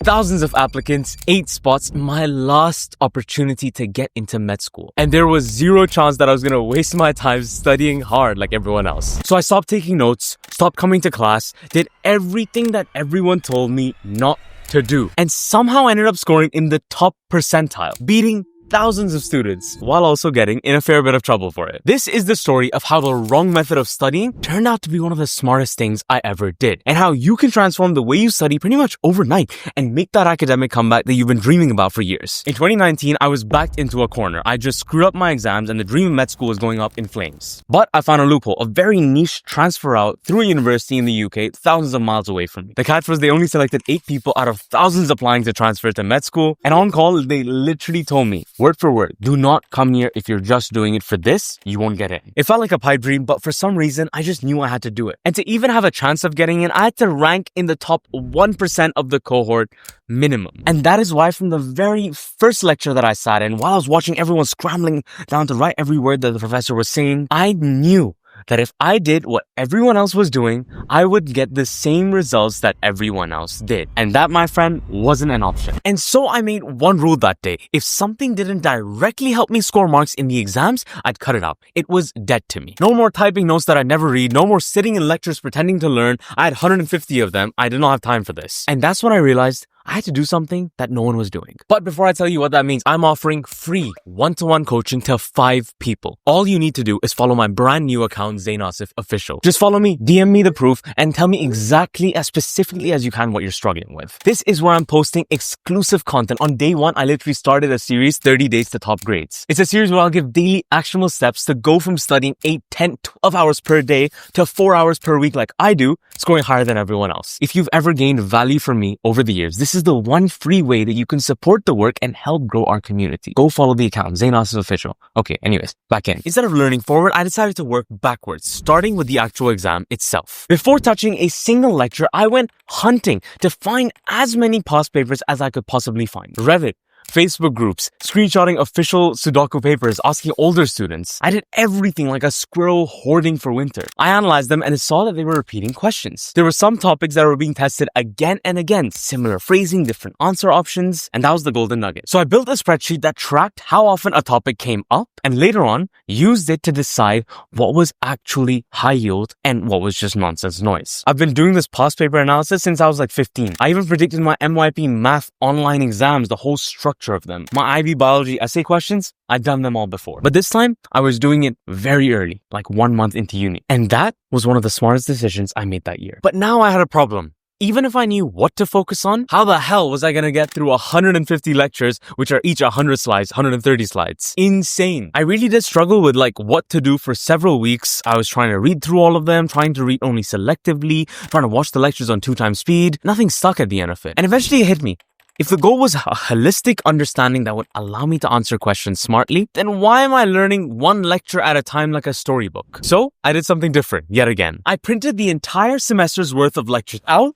thousands of applicants, 8 spots, my last opportunity to get into med school. And there was zero chance that I was gonna waste my time studying hard like everyone else. So I stopped taking notes, stopped coming to class, did everything that everyone told me not to do, and somehow ended up scoring in the top percentile, beating thousands of students while also getting in a fair bit of trouble for it. This is the story of how the wrong method of studying turned out to be one of the smartest things I ever did, and how you can transform the way you study pretty much overnight and make that academic comeback that you've been dreaming about for years. In 2019, I was backed into a corner. I just screwed up my exams and the dream of med school was going up in flames. But I found a loophole, a very niche transfer route through a university in the UK, thousands of miles away from me. The catch was they only selected 8 people out of thousands applying to transfer to med school, and on call, they literally told me, word for word, do not come here if you're just doing it for this, you won't get in. It felt like a pipe dream, but for some reason, I just knew I had to do it. And to even have a chance of getting in, I had to rank in the top 1% of the cohort minimum. And that is why from the very first lecture that I sat in, while I was watching everyone scrambling down to write every word that the professor was saying, I knew that if I did what everyone else was doing, I would get the same results that everyone else did. And that, my friend, wasn't an option. And so I made one rule that day. If something didn't directly help me score marks in the exams, I'd cut it out. It was dead to me. No more typing notes that I never read. No more sitting in lectures pretending to learn. I had 150 of them. I did not have time for this. And that's when I realized I had to do something that no one was doing. But before I tell you what that means, I'm offering free one-to-one coaching to 5 people. All you need to do is follow my brand new account, Zain Asif Official. Just follow me, DM me the proof, and tell me exactly as specifically as you can what you're struggling with. This is where I'm posting exclusive content. On day 1, I literally started a series, 30 Days to Top Grades. It's a series where I'll give daily actionable steps to go from studying 8, 10, 12 hours per day to 4 hours per week like I do, scoring higher than everyone else. If you've ever gained value from me over the years, this is the one free way that you can support the work and help grow our community. Go follow the account, Zain Asif Official. Okay, anyways, back in. Instead of learning forward, I decided to work backwards, starting with the actual exam itself. Before touching a single lecture, I went hunting to find as many past papers as I could possibly find. Revit, Facebook groups, screenshotting official Sudoku papers, asking older students. I did everything like a squirrel hoarding for winter. I analyzed them and saw that they were repeating questions. There were some topics that were being tested again and again, similar phrasing, different answer options, and that was the golden nugget. So I built a spreadsheet that tracked how often a topic came up, and later on, used it to decide what was actually high yield and what was just nonsense noise. I've been doing this past paper analysis since I was like 15. I even predicted my MYP math online exams, the whole structure of them. My IB biology essay questions, I'd done them all before. But this time, I was doing it very early, like 1 month into uni. And that was one of the smartest decisions I made that year. But now I had a problem. Even if I knew what to focus on, how the hell was I going to get through 150 lectures, which are each 100 slides, 130 slides? Insane. I really did struggle with like what to do for several weeks. I was trying to read through all of them, trying to read only selectively, trying to watch the lectures on 2 times speed. Nothing stuck at the end of it. And eventually it hit me. If the goal was a holistic understanding that would allow me to answer questions smartly, then why am I learning one lecture at a time like a storybook? So I did something different yet again. I printed the entire semester's worth of lectures out,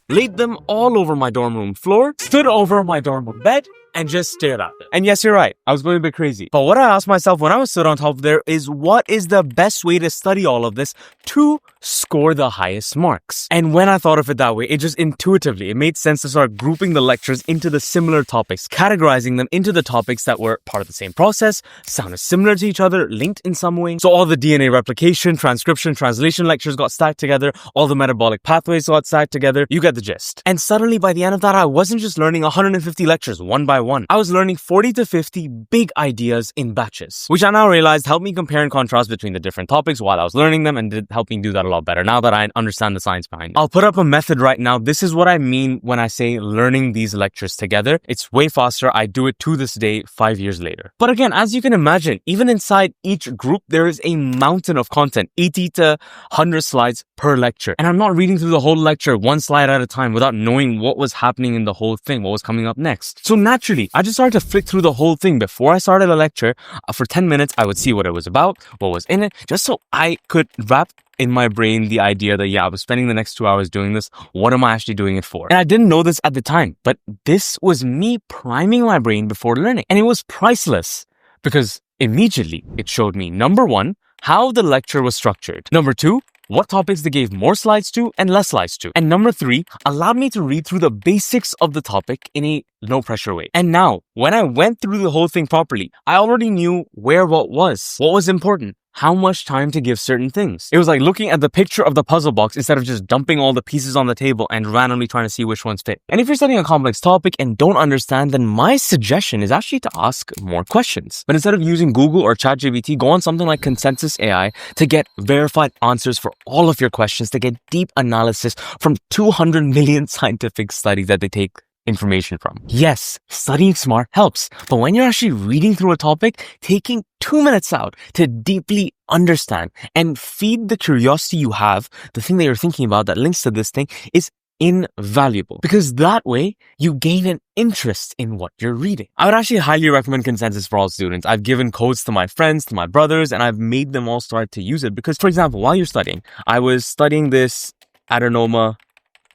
laid them all over my dorm room floor, stood over my dorm room bed, and just stared at it. And yes, you're right, I was going a bit crazy. But what I asked myself when I was stood on top of there is, what is the best way to study all of this to score the highest marks? And when I thought of it that way, it just intuitively, it made sense to start grouping the lectures into the similar topics, categorizing them into the topics that were part of the same process, sounded similar to each other, linked in some way. So all the DNA replication, transcription, translation lectures got stacked together, all the metabolic pathways got stacked together. You get the gist. And suddenly by the end of that, I wasn't just learning 150 lectures one by one. I was learning 40 to 50 big ideas in batches, which I now realized helped me compare and contrast between the different topics while I was learning them, and did help me do that a lot better now that I understand the science behind it. I'll put up a method right now. This is what I mean when I say learning these lectures together. It's way faster. I do it to this day, 5 years later. But again, as you can imagine, even inside each group, there is a mountain of content, 80 to 100 slides per lecture. And I'm not reading through the whole lecture 1 slide at a time without knowing what was happening in the whole thing, what was coming up next. So naturally, I just started to flick through the whole thing. Before I started a lecture, for 10 minutes, I would see what it was about, what was in it, just so I could wrap in my brain the idea that, yeah, I was spending the next 2 hours doing this. What am I actually doing it for? And I didn't know this at the time, but this was me priming my brain before learning. And it was priceless because immediately it showed me, number 1, how the lecture was structured. Number 2, what topics they gave more slides to and less slides to. And number 3, allowed me to read through the basics of the topic in a no pressure way. And now, when I went through the whole thing properly, I already knew where what was important, how much time to give certain things. It was like looking at the picture of the puzzle box instead of just dumping all the pieces on the table and randomly trying to see which ones fit. And if you're studying a complex topic and don't understand, then my suggestion is actually to ask more questions. But instead of using Google or ChatGPT, go on something like Consensus AI to get verified answers for all of your questions, to get deep analysis from 200 million scientific studies that they take information from. Yes, studying smart helps, but when you're actually reading through a topic, taking 2 minutes out to deeply understand and feed the curiosity you have, the thing that you're thinking about that links to this thing, is invaluable, because that way you gain an interest in what you're reading. I would actually highly recommend Consensus for all students. I've given codes to my friends, to my brothers, and I've made them all start to use it because, for example, while you're studying, I was studying this adenoma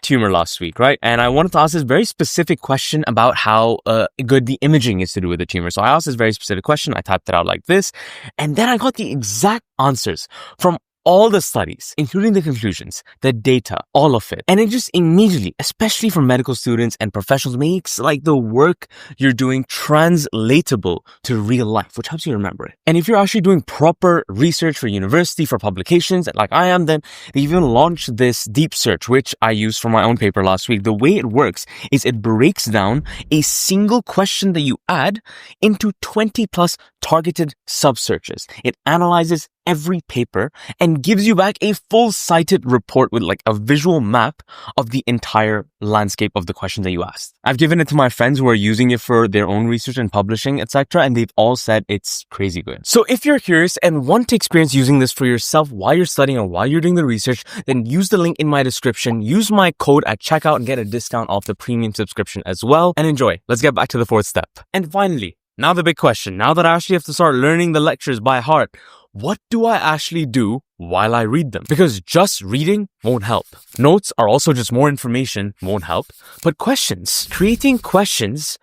tumor last week, right? And I wanted to ask this very specific question about how good the imaging is to do with the tumor. So I asked this very specific question. I typed it out like this, and then I got the exact answers from all the studies, including the conclusions, the data, all of it. And it just immediately, especially for medical students and professionals, makes like the work you're doing translatable to real life, which helps you remember it. And if you're actually doing proper research for university, for publications, like I am, then they even launched this deep search, which I used for my own paper last week. The way it works is it breaks down a single question that you add into 20 plus targeted sub-searches. It analyzes every paper and gives you back a full cited report with like a visual map of the entire landscape of the question that you asked. I've given it to my friends who are using it for their own research and publishing, etc., and they've all said it's crazy good. So if you're curious and want to experience using this for yourself while you're studying or while you're doing the research, then use the link in my description, use my code at checkout and get a discount off the premium subscription as well, and enjoy. Let's get back to the 4th step. And finally, now the big question, now that I actually have to start learning the lectures by heart, what do I actually do while I read them? Because just reading won't help. Notes are also just more information, won't help. But questions, creating questions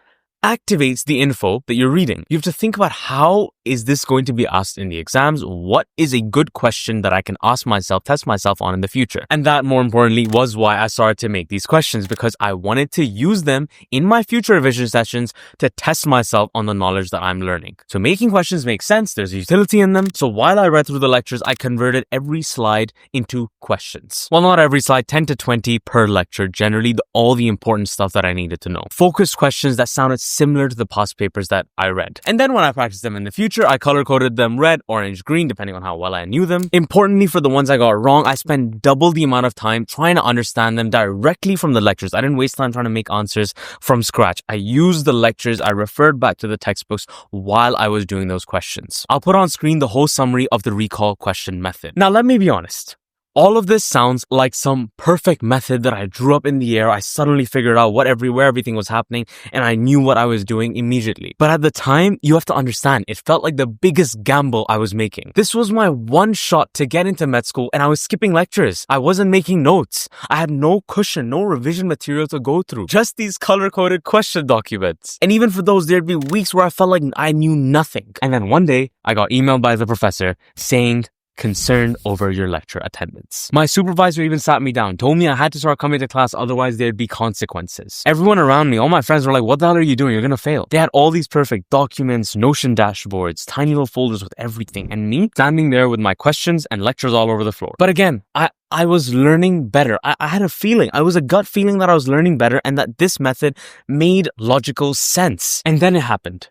activates the info that you're reading. You have to think about, how is this going to be asked in the exams? What is a good question that I can ask myself, test myself on in the future? And that, more importantly, was why I started to make these questions, because I wanted to use them in my future revision sessions to test myself on the knowledge that I'm learning. So making questions makes sense. There's utility in them. So while I read through the lectures, I converted every slide into questions. Well, not every slide, 10 to 20 per lecture, generally all the important stuff that I needed to know. Focused questions that sounded similar to the past papers that I read. And then when I practiced them in the future, I color-coded them red, orange, green, depending on how well I knew them. Importantly, for the ones I got wrong, I spent double the amount of time trying to understand them directly from the lectures. I didn't waste time trying to make answers from scratch. I used the lectures, I referred back to the textbooks while I was doing those questions. I'll put on screen the whole summary of the recall question method. Now, let me be honest. All of this sounds like some perfect method that I drew up in the air. I suddenly figured out where everything was happening, and I knew what I was doing immediately. But at the time, you have to understand, it felt like the biggest gamble I was making. This was my one shot to get into med school, and I was skipping lectures. I wasn't making notes. I had no cushion, no revision material to go through. Just these color-coded question documents. And even for those, there'd be weeks where I felt like I knew nothing. And then one day, I got emailed by the professor saying, concerned over your lecture attendance. My supervisor even sat me down, told me I had to start coming to class, otherwise there'd be consequences. Everyone around me, all my friends were like, what the hell are you doing? You're gonna fail. They had all these perfect documents, Notion dashboards, tiny little folders with everything, and me standing there with my questions and lectures all over the floor. But again, I was learning better. I had a feeling, I was a gut feeling that I was learning better and that this method made logical sense. And then it happened.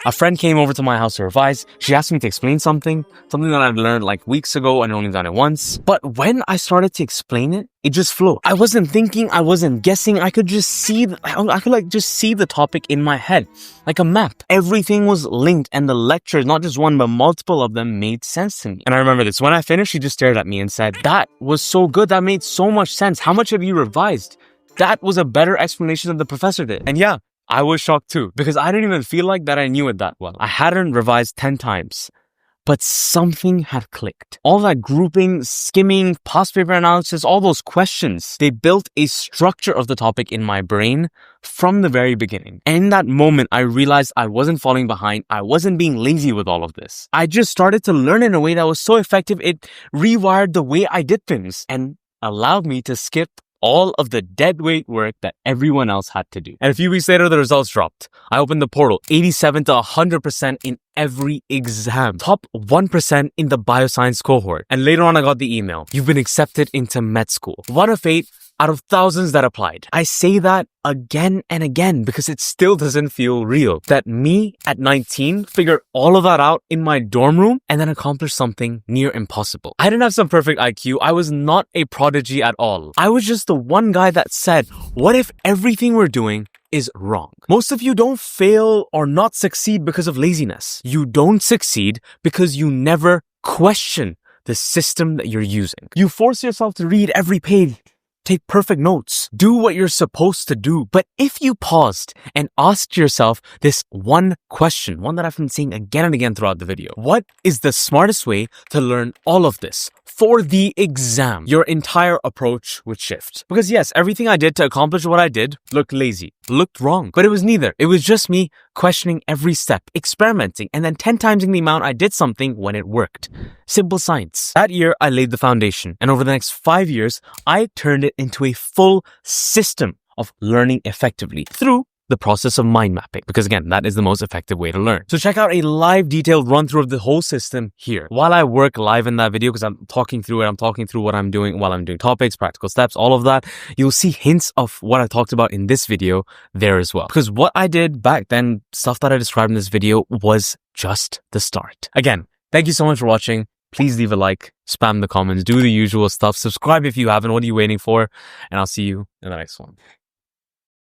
A friend came over to my house to revise. She asked me to explain something that I'd learned like weeks ago and only done it once. But when I started to explain it, it just flowed. I wasn't thinking, I wasn't guessing. I could just see, just see the topic in my head, like a map. Everything was linked, and the lectures, not just one, but multiple of them, made sense to me. And I remember this. When I finished, she just stared at me and said, that was so good. That made so much sense. How much have you revised? That was a better explanation than the professor did. And yeah, I was shocked too, because I didn't even feel like that I knew it that well. I hadn't revised 10 times. But something had clicked. All that grouping, skimming, past paper analysis, all those questions, they built a structure of the topic in my brain from the very beginning. And in that moment, I realized I wasn't falling behind. I wasn't being lazy with all of this. I just started to learn in a way that was so effective, it rewired the way I did things and allowed me to skip all of the deadweight work that everyone else had to do. And a few weeks later, the results dropped. I opened the portal, 87 to 100% in every exam, top 1% in the bioscience cohort. And later on, I got the email. You've been accepted into med school. 1 of 8 out of thousands that applied. I say that again and again because it still doesn't feel real. That me at 19 figured all of that out in my dorm room and then accomplished something near impossible. I didn't have some perfect IQ. I was not a prodigy at all. I was just the one guy that said, what if everything we're doing is wrong? Most of you don't fail or not succeed because of laziness. You don't succeed because you never question the system that you're using. You force yourself to read every page, take perfect notes, do what you're supposed to do. But if you paused and asked yourself this one question, one that I've been saying again and again throughout the video, what is the smartest way to learn all of this for the exam? Your entire approach would shift. Because yes, everything I did to accomplish what I did looked lazy, looked wrong, but it was neither. It was just me questioning every step, experimenting, and then 10 times the amount I did something when it worked. Simple science. That year, I laid the foundation, and over the next 5 years, I turned it into a full system of learning effectively through the process of mind mapping, because again, that is the most effective way to learn. So check out a live detailed run through of the whole system here. While I work live in that video, because I'm talking through it, I'm talking through what I'm doing while I'm doing topics, practical steps, all of that, you'll see hints of what I talked about in this video there as well. Because what I did back then, stuff that I described in this video was just the start. Again, thank you so much for watching. Please leave a like, spam the comments, do the usual stuff, subscribe if you haven't. What are you waiting for? And I'll see you in the next one.